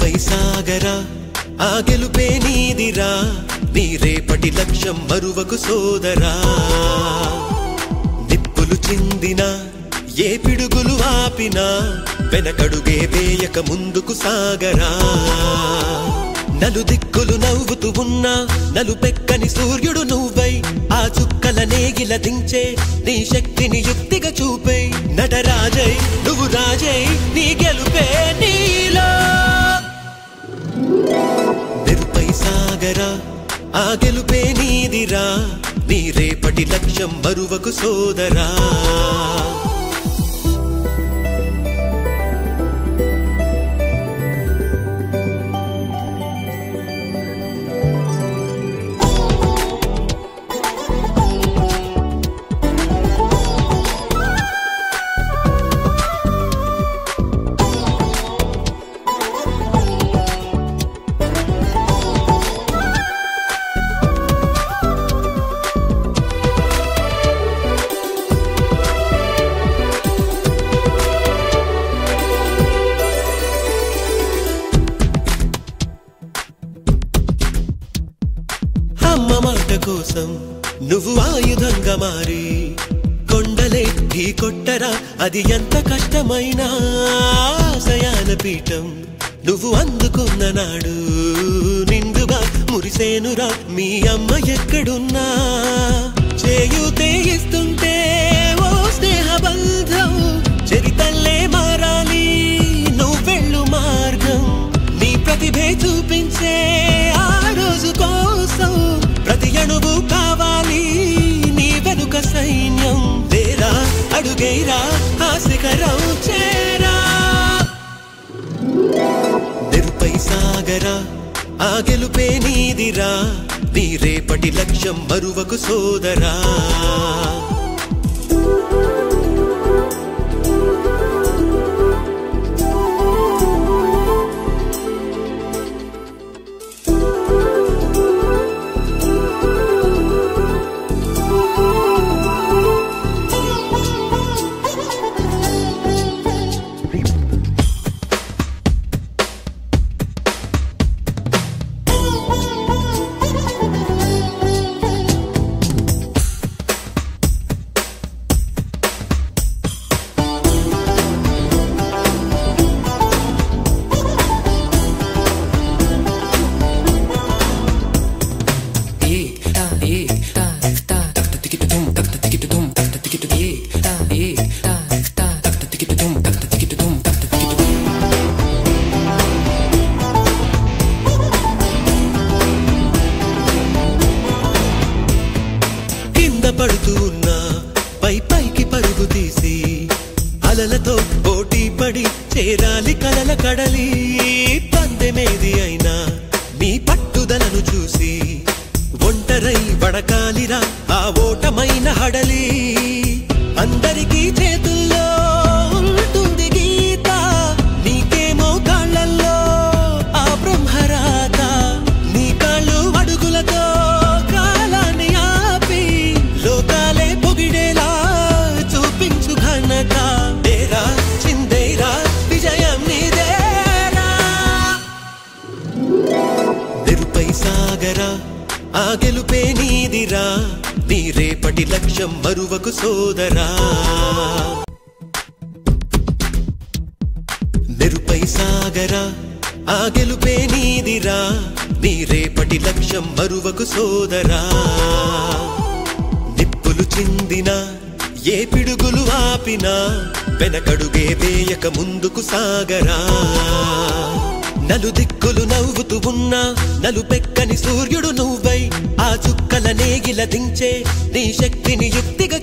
మెరుపై సాగరా ఆ గెలుపే నీదిరా నీ రేపటి లక్ష్యం మరువకు సోదరా నిప్పులు చిందినా ఏ పిడుగులు ఆపినా వెనకడుగే వేయక ముందుకు సాగరా నలుదిక్కులు నవ్వుతూ ఉన్నా నలుపెక్కని సూర్యుడు నువ్వై ఆ చుక్కల నేగిల దించే నీ శక్తిని యుక్తిగా చూపై నటరాజై నువ్వు రాజై నీ గెలుపే నీలో మెరుపై సాగరా ఆ గెలుపే నీదిరా నీ రేపటి లక్ష్యం మరువకు సోదరా అమ్మ మాట కోసం నువ్వు ఆయుధంగా మారి కొండలే ఢీ కొట్టరా అది ఎంత కష్టమైనా ఆశయాల పీఠం నువ్వు అందుకున్న నాడు నిండుగా మురిసేనురా మీ అమ్మ ఎక్కడున్నా చేయూతే ఇస్తుంటే ఓ స్నేహ బంధం చరితల్లే మారాలి నువ్వెళ్ళు మార్గం నీ ప్రతిభే చూపించే ఆ రోజు కోసం ప్రతి అణువు కావాలి నీ వెనుక సైన్యం లేరా అడుగైరా ఆ శిఖరం చేరా మెరుపై సాగరా ఆ గెలుపే నీదిరా నీ రేపటి లక్ష్యం మరువకు సోదరా పడుతూ ఉన్నా పై పైకి పరుగు తీసి అలలతో పోటీ పడి చేరాలి కలల కడలి పందెమేది అయినా నీ పట్టుదలను చూసి ఒంటరై వడకాలిరా ఆ ఓటమైన హడలి అందరికీ చేతుల్లో ఉంటుంది గీత నీకేమో కాళ్ళల్లో ఆ బ్రహ్మరాత నీ కాళ్ళు అడుగులతో కాలాన్ని ఆపి లోకాలే పొగిడేలా చూపించు ఘనత తేరా చిందేరా విజయం నీదేరా మెరుపై సాగరా ఆ గెలుపే నీదిరా నీ రేపటి లక్ష్యం మరువకు సోదరా మెరుపై సాగరా ఆ గెలుపే నీదిరా నీ రేపటి లక్ష్యం మరువకు సోదరా నిప్పులు చిందినా ఏ పిడుగులు ఆపినా వెనకడుగే వేయక ముందుకు సాగరా నలుదిక్కులు నవ్వుతూ ఉన్నా నలుపెక్కని సూర్యుడు నువ్వై ఆ చుక్కల నేగిల దించే నీ శక్తిని యుక్తిగా